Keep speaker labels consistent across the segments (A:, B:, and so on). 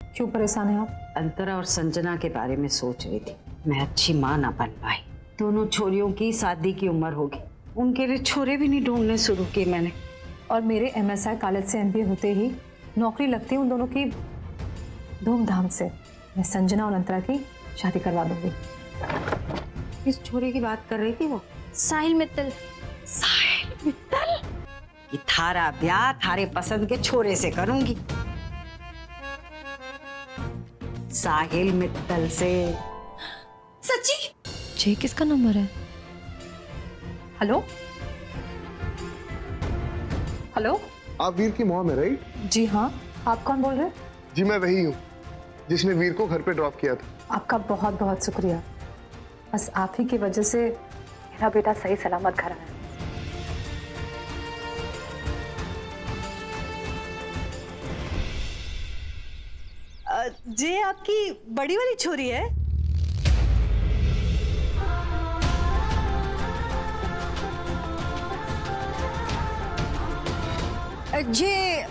A: क्यों परेशान है आप?
B: अंतरा और संजना के बारे में सोच रही थी। मैं अच्छी माँ ना बन पाई। दोनों छोरियों की शादी की उम्र होगी, उनके लिए छोरे भी नहीं ढूंढने शुरू किए मैंने।
A: और मेरे MSI कॉलेज से MBA होते ही नौकरी लगती है उन दोनों की धूमधाम से। मैं संजना और अंतरा की शादी करवा दूंगी।
B: किस छोरे की बात कर रही थी वो?
C: साहिल मित्तल।
B: साहिल मित्तल? कि थारा ब्याह थारे पसंद के छोरे से करूंगी। साहिल मित्तल से।
C: सच्ची?
A: ये किसका नंबर है? हेलो हेलो,
D: आप वीर की मॉम है राइट?
A: जी हाँ, आप कौन बोल रहे हैं?
D: जी मैं वही हूँ जिसने वीर को घर पे ड्रॉप किया था।
A: आपका बहुत बहुत शुक्रिया। बस आप ही की वजह से मेरा बेटा सही सलामत घर आया।
E: जे आपकी बड़ी वाली छोरी है?
C: जे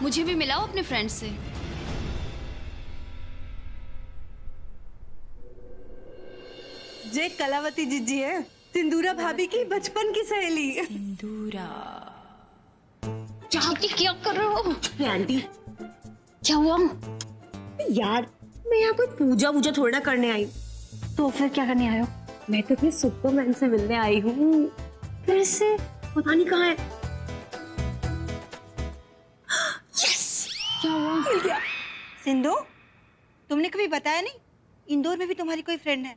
C: मुझे भी मिलाओ अपने फ्रेंड से।
E: जे कलावती जीजी है, सिंदूरा भाभी की बचपन की सहेली।
C: सिंदूरा जाके क्या कर रहे हो?
F: आंटी
C: क्या हुआ?
F: यार मैं यहाँ कोई पूजा वूजा थोड़ी ना करने आई।
C: तो फिर क्या करने आए हो?
F: मैं तो अपने सुपरमैन से मिलने आई हूँ। फिर से पता नहीं कहाँ है।
C: यस! क्या हुआ?
F: मिल गया।
E: सिंधु, तुमने कभी बताया नहीं इंदौर में भी तुम्हारी कोई फ्रेंड है?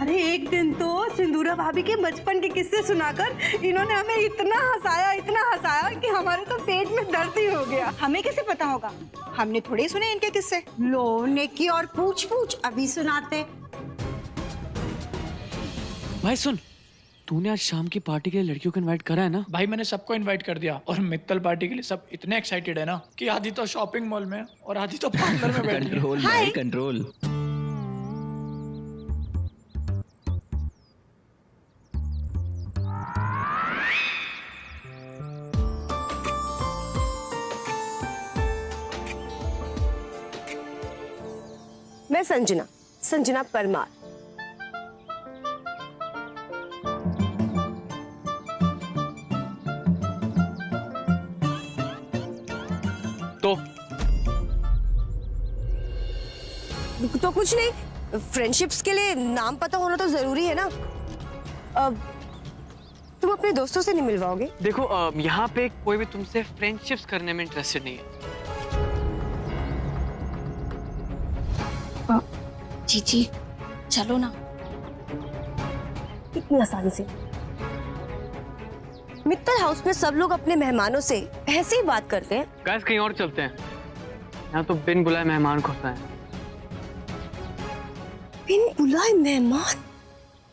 E: अरे एक दिन तो सिंदूरा भाभी के बचपन के किस्से सुनाकर इन्होंने हमें इतना हंसाया कि हमारे तो पेट में दर्द ही हो गया। हमें कैसे पता होगा? हमने थोड़े ही सुने इनके किस्से।
F: लो नेकी और पूछ अभी सुनाते।
G: भाई सुन, तूने आज शाम की पार्टी के लिए लड़कियों को इनवाइट करा है ना?
H: भाई मैंने सबको इनवाइट कर दिया और मित्तल पार्टी के लिए सब इतने एक्साइटेड है ना कि आधी तो शॉपिंग मॉल में और आधी तो पार्लर में बैठी है।
I: कंट्रोल भाई कंट्रोल।
F: मैं संजना परमार। तो कुछ नहीं, फ्रेंडशिप्स के लिए नाम पता होना तो जरूरी है ना। तुम अपने दोस्तों से नहीं मिलवाओगे?
G: देखो यहाँ पे कोई भी तुमसे फ्रेंडशिप्स करने में इंटरेस्टेड नहीं है।
C: जी चलो ना।
F: इतनी आसानी से? मित्तल हाउस में सब लोग अपने मेहमानों से ऐसे ही बात करते हैं।
G: गाइस कहीं और चलते हैं, यहाँ तो बिन बुलाए मेहमान घुसना है।
F: बिन बुलाए मेहमान?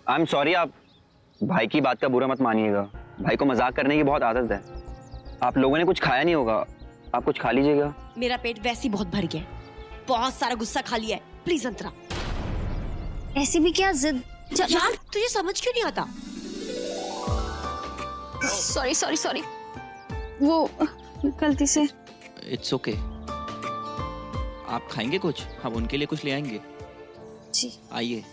I: आई एम सॉरी, आप भाई की बात का बुरा मत मानिएगा। भाई को मजाक करने की बहुत आदत है। आप लोगों ने कुछ खाया नहीं होगा, आप कुछ खा लीजिएगा।
F: मेरा पेट वैसे ही बहुत भर गया है, बहुत सारा गुस्सा खा लिया है। प्लीज अंतरा।
C: ऐसी भी क्या जिद?
F: यार तुझे समझ क्यों नहीं आता?
C: सॉरी वो गलती से।
I: It's okay. आप खाएंगे कुछ? हम उनके लिए कुछ ले आएंगे।
C: जी
I: आइए।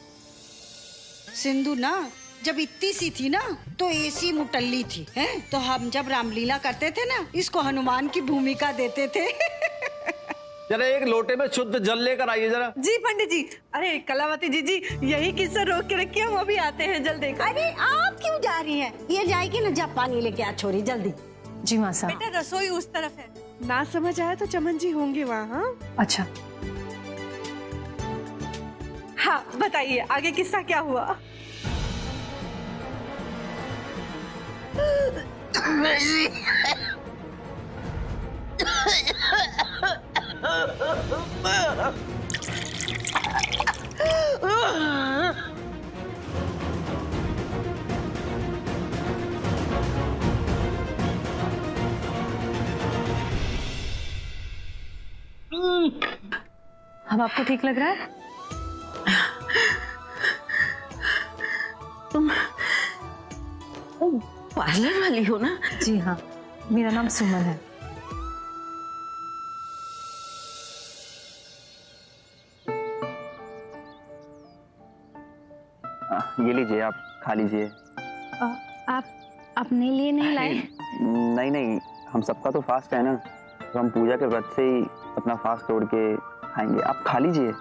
E: सिंधु ना जब इतनी सी थी ना तो ऐसी मुटल्ली थी, हैं? तो हम जब रामलीला करते थे ना, इसको हनुमान की भूमिका देते थे।
J: जरा एक लोटे में शुद्ध जल लेकर आइए जरा।
E: जी पंडित जी। अरे कलावती जी यही किस्सा रोक के रखिए, वो भी आते हैं जल देखो।
F: अरे आप क्यों जा रही हैं? ये जाएगी ना, जब पानी लेके आ छोरी जल्दी।
A: जी माँ साहब।
E: बेटा रसोई उस तरफ है, ना समझ आया तो चमन जी होंगे वहाँ।
A: अच्छा
E: हाँ बताइए आगे किस्सा क्या हुआ?
A: अब आपको ठीक लग रहा है?
B: तुम पार्लर वाली हो ना?
A: जी हाँ, मेरा नाम सुमन है।
I: ये लीजिए, आप खा लीजिए।
C: आप अपने लिए नहीं लाए?
I: नहीं नहीं, हम सबका तो फास्ट है ना, तो हम पूजा के व्रत से ही अपना फास्ट तोड़ के खाएंगे। आप खा लीजिए।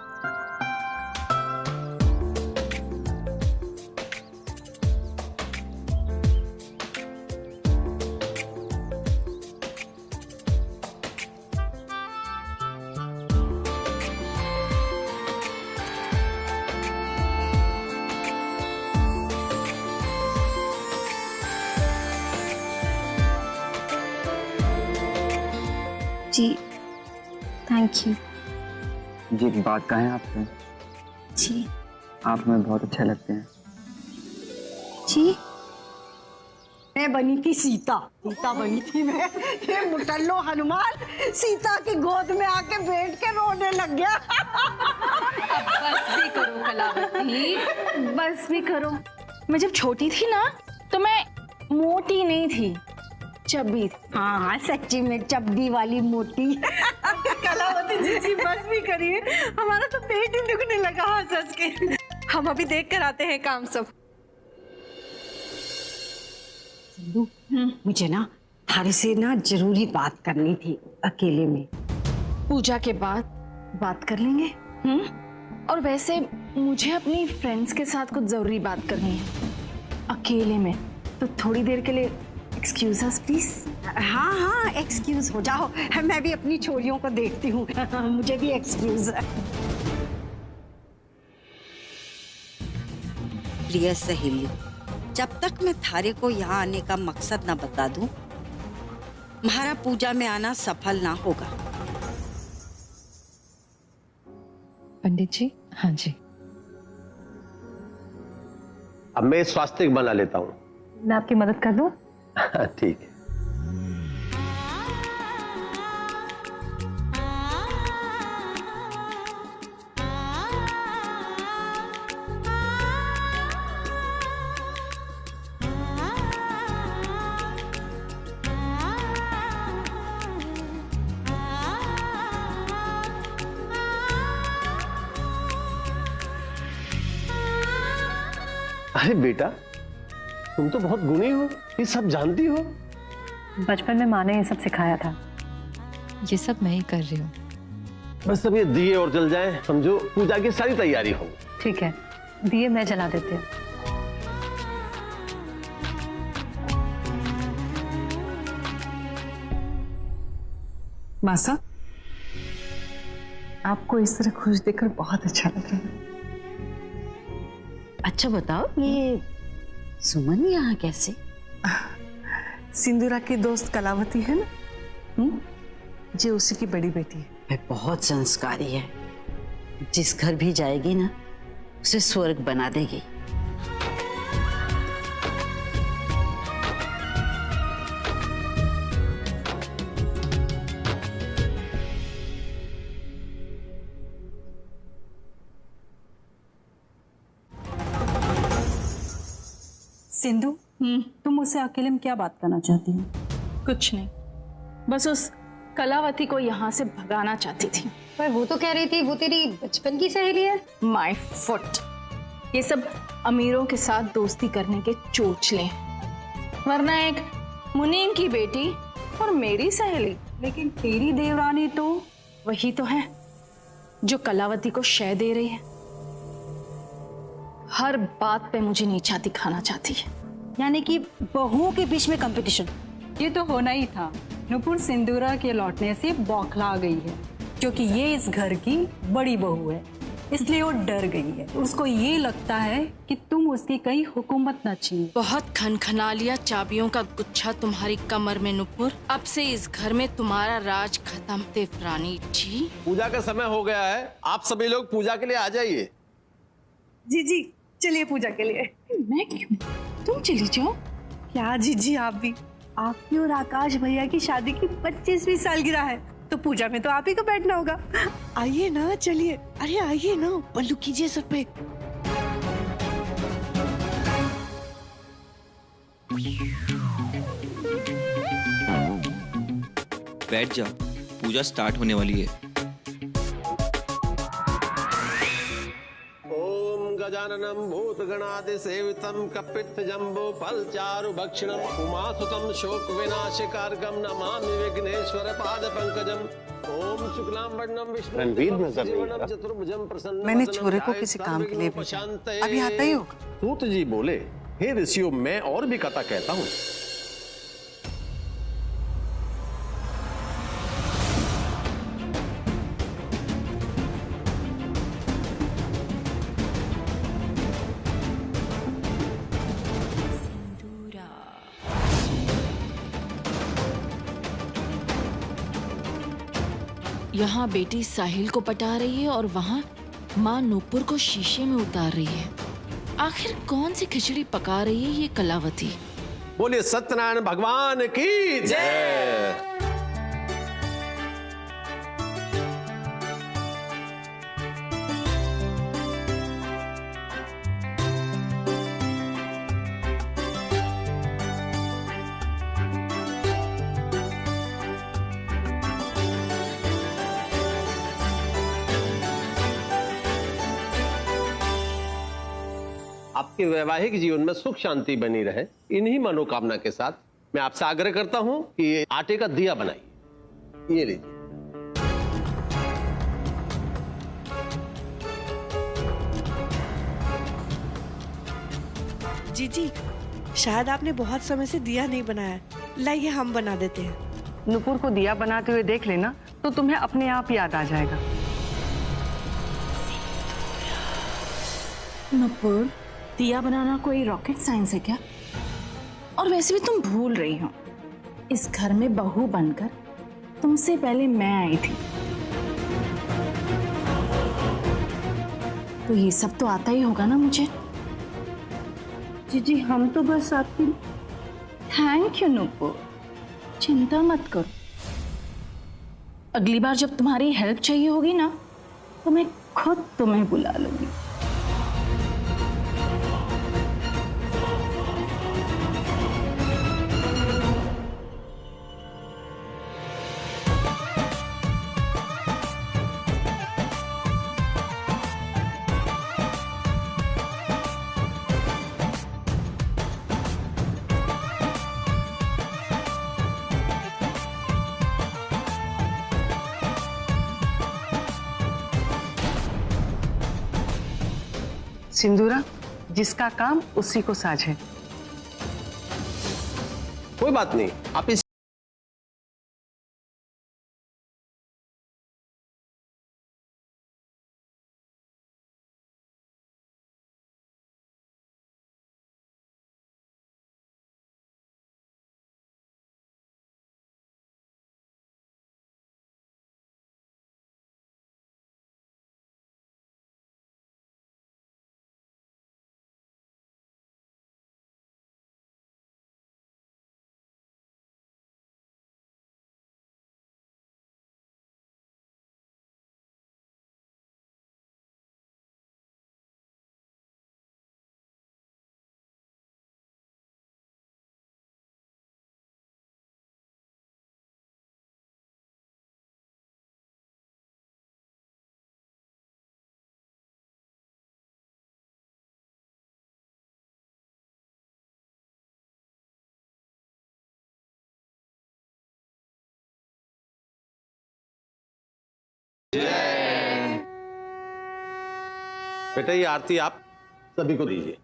C: जी थैंक यू।
I: जी एक बात कहें आपसे?
C: जी
I: आप हमें बहुत अच्छे लगते हैं।
C: जी
B: मैं बनी थी सीता, सीता बनी थी मैं। ये मुटल्लो हनुमान सीता की गोद में आके बैठ के रोने लग गया।
A: बस भी करो कलावती, बस भी करो।
C: मैं जब छोटी थी ना तो मैं मोटी नहीं थी, चब्बी थी।
B: हाँ सच्ची में चब्बी वाली मोटी।
E: कलावती जी बस भी करिए, हमारा तो पेट ही दुखने लगा हंस हंस के। हम अभी देख कर आते हैं काम सब।
B: सिंधु, मुझे ना थारे से ना जरूरी बात करनी थी अकेले में।
C: पूजा के बाद बात कर लेंगे। और वैसे मुझे अपनी फ्रेंड्स के साथ कुछ जरूरी बात करनी है अकेले में, तो थोड़ी देर के लिए एक्सक्यूज अस प्लीज।
B: हाँ हाँ एक्सक्यूज हो जाओ, मैं भी अपनी छोरियों को देखती हूँ। मुझे भी एक्सक्यूज है।
K: प्रिय सहेली, जब तक मैं थारे को यहाँ आने का मकसद न बता दूं, हमारा पूजा में आना सफल ना होगा।
A: पंडित जी। हाँ जी।
J: अब मैं स्वास्तिक बना लेता हूँ।
A: मैं आपकी मदद कर दूं?
J: ठीक है। अरे बेटा, तुम तो बहुत गुणी हो, ये सब जानती हो।
A: बचपन में माँ ने ये सब सिखाया था। ये सब मैं ही कर रही हूँ।
J: बस अब ये दिए और जल जाए, समझो पूजा की सारी तैयारी हो।
A: ठीक है, दिए मैं जला देती हूँ।
E: मासा, आपको इस तरह खुश देखकर बहुत अच्छा लग रहा है।
B: अच्छा बताओ, ये सुमन यहाँ कैसे?
E: सिंदूरा की दोस्त कलावती है ना, जी उसी की बड़ी बेटी है।
B: वह बहुत संस्कारी है, जिस घर भी जाएगी ना उसे स्वर्ग बना देगी।
E: सिंधु, तुम मुझसे अकेले में क्या बात करना चाहती हो?
C: कुछ नहीं, बस उस कलावती को यहाँ से भगाना चाहती थी।
A: पर वो तो कह रही थी वो तेरी बचपन की सहेली है।
C: माय फुट, ये सब अमीरों के साथ दोस्ती करने के चोचले, वरना एक मुनीम की बेटी और मेरी सहेली।
E: लेकिन तेरी देवरानी तो
C: वही तो है जो कलावती को शय दे रही है, हर बात पे मुझे नीचा दिखाना चाहती है।
E: यानी कि बहुओं के बीच में कंपटीशन। ये तो होना ही था। नुपुर सिंदूरा के लौटने से बौखला गई है, क्योंकि ये इस घर की बड़ी बहू है, इसलिए वो डर गई है। उसको ये लगता है कि तुम उसकी कहीं हुकूमत न छीनो।
C: बहुत खनखना लिया चाबियों का गुच्छा तुम्हारी कमर में नुपुर, अब से इस घर में तुम्हारा राज खत्म। देवरानी जी,
J: पूजा का समय हो गया है, आप सभी लोग पूजा के लिए आ जाइए।
E: जी जी चलिए पूजा के लिए।
C: मैं क्यों? तुम चली जाओ।
E: क्या जीजी, आप भी? आपकी और आकाश भैया की शादी की 25वीं सालगिरह है, तो पूजा में तो आप ही को बैठना होगा। आइए ना, चलिए। अरे आइए ना, पल्लू कीजिए सर पे।
L: बैठ जा, पूजा स्टार्ट होने वाली है।
J: गजाननम भूतगणादि सेवितम कपित्थ जम्बो फलचारु भक्षणम उमासुतम शोक विनाशकारकम नमामि विघ्नेश्वर पाद पंकजम। ओम शुक्लाम वरदम विष्णु
D: रणवीर नजर नहीं आ रहा।
J: चतुर्भुजम प्रसन्नवदनम
K: मैंने छोरे को किसी काम के लिए भेजा, अभी आता ही होगा।
J: सूत जी बोले, हे ऋषियों, मैं और भी कथा कहता हूँ।
C: यहाँ बेटी साहिल को पटा रही है और वहाँ माँ नूपुर को शीशे में उतार रही है। आखिर कौन सी खिचड़ी पका रही है ये कलावती?
J: बोलिए सत्यनारायण भगवान की जय। आपके वैवाहिक जीवन में सुख शांति बनी रहे, इन्हीं मनोकामना के साथ मैं आपसे आग्रह करता हूं कि ये आटे का दिया बनाइए। ये लीजिए।
E: जीजी, शायद आपने बहुत समय से दिया नहीं बनाया, लाइए हम बना देते हैं।
M: नुपुर को दिया बनाते हुए देख लेना तो तुम्हें अपने आप याद आ जाएगा।
C: नुपुर, दिया बनाना कोई रॉकेट साइंस है क्या? और वैसे भी तुम भूल रही हो, इस घर में बहू बनकर तुमसे पहले मैं आई थी, तो ये सब तो आता ही होगा ना मुझे।
E: जीजी, हम तो बस आपकी।
C: थैंक यू नुपुर, चिंता मत करो। अगली बार जब तुम्हारी हेल्प चाहिए होगी ना, तो मैं खुद तुम्हें बुला लूंगी।
M: सिंदूरा, जिसका काम उसी को साझे।
J: कोई बात नहीं, आप इस बेटा, ये आरती आप सभी को दीजिए।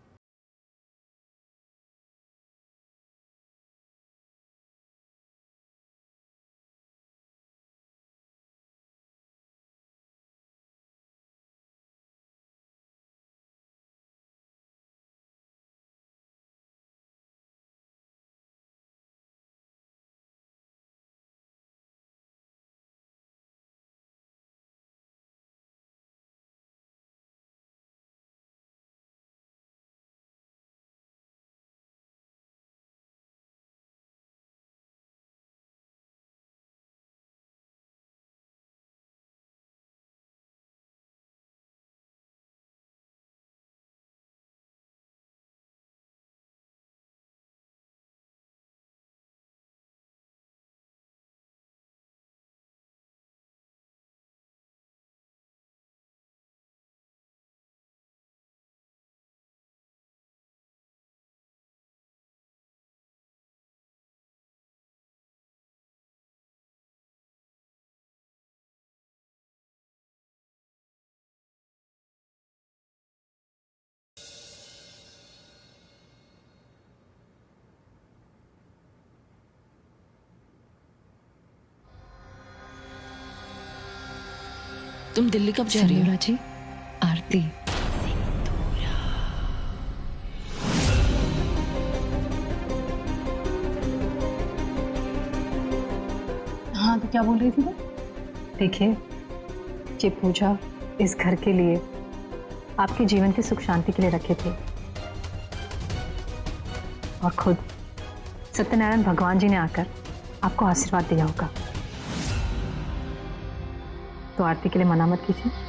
C: तुम दिल्ली कब जा रही हो?
A: जी, आरती। हाँ, तो क्या बोल रही थी वो? देखिए, ये पूजा इस घर के लिए, आपके जीवन की सुख शांति के लिए रखे थे, और खुद सत्यनारायण भगवान जी ने आकर आपको आशीर्वाद दिया होगा। तो आरती के लिए मना मत कीजिए।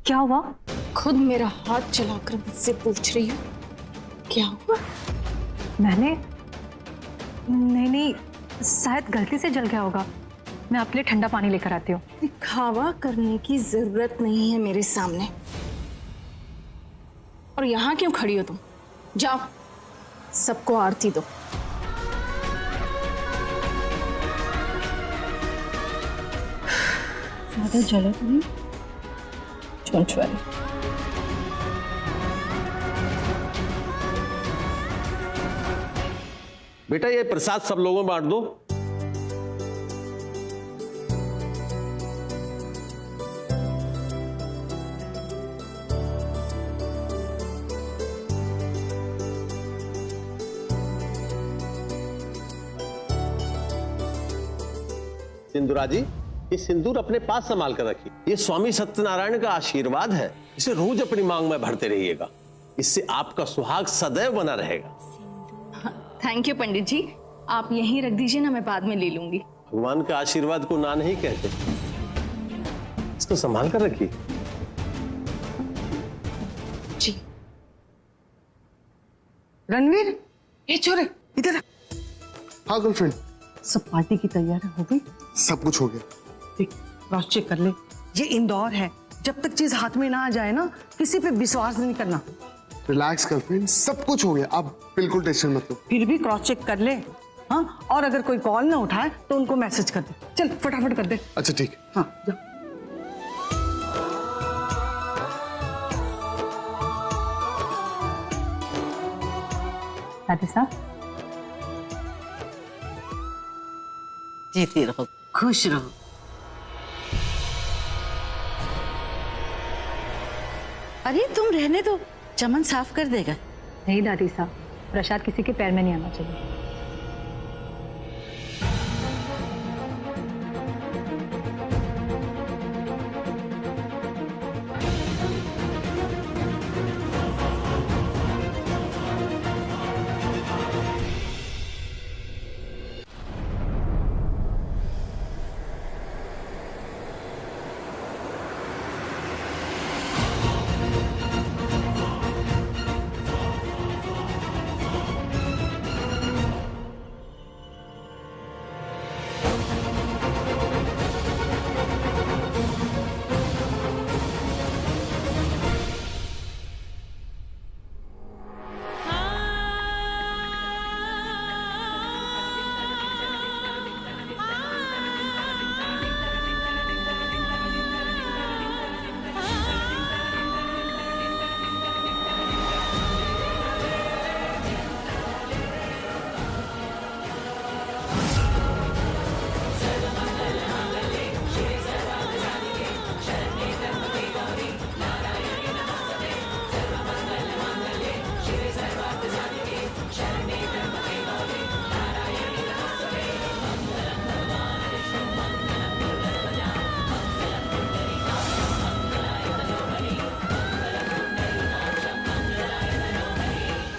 A: क्या हुआ?
C: खुद मेरा हाथ चलाकर मुझसे पूछ रही हो क्या हुआ?
A: मैंने नहीं, शायद गलती से जल गया होगा। मैं आपके लिए ठंडा पानी लेकर आती हूँ।
C: दिखावा करने की जरूरत नहीं है मेरे सामने। और यहाँ क्यों खड़ी हो तुम? जाओ, सबको आरती दो।
A: ज्यादा जला तो नहीं?
C: Don't worry.
J: बेटा ये प्रसाद सब लोगों में बांट दो। सिंदूरा जी, ये सिंदूर अपने पास संभाल कर रखिए। ये स्वामी सत्यनारायण का आशीर्वाद है, इसे रोज अपनी मांग में भरते रहिएगा। इससे आपका सुहाग सदैव बना रहेगा।
C: थैंक यू पंडित जी, आप यहीं रख दीजिए ना, मैं बाद में ले लूंगी।
J: भगवान के आशीर्वाद को ना नहीं कहते, इसको संभाल कर रखिए।
C: जी।
M: रणवीर, ये छोरे इधर।
D: हाँ गर्लफ्रेंड।
M: सब पार्टी की तैयारी हो गई?
D: सब कुछ हो गया।
M: देख, क्रॉस चेक कर ले। ये इंदौर है, जब तक चीज हाथ में ना आ जाए ना, किसी पे विश्वास नहीं करना।
D: रिलैक्स गर्लफ्रेंड, सब कुछ हो गया, आप बिल्कुल टेंशन मत लो।
M: फिर भी क्रॉस चेक कर ले। हाँ, और अगर कोई कॉल ना उठाए तो उनको मैसेज कर दे। चल फटाफट कर दे।
D: अच्छा ठीक।
M: हाँ जा।
A: दादी साहब,
K: जीती रहो, खुश रहो। अरे तुम रहने दो, चमन साफ कर देगा।
A: नहीं दादी साहब, प्रसाद किसी के पैर में नहीं आना चाहिए।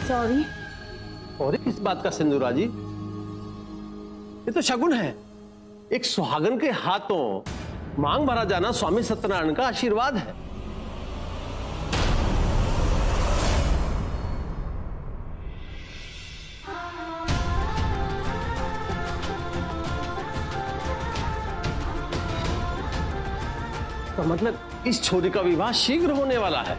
C: सॉरी।
J: और किस बात का सिंदूरा जी? ये तो शगुन है। एक सुहागन के हाथों मांग भरा जाना स्वामी सत्यनारायण का आशीर्वाद है। तो मतलब इस छोरी का विवाह शीघ्र होने वाला है।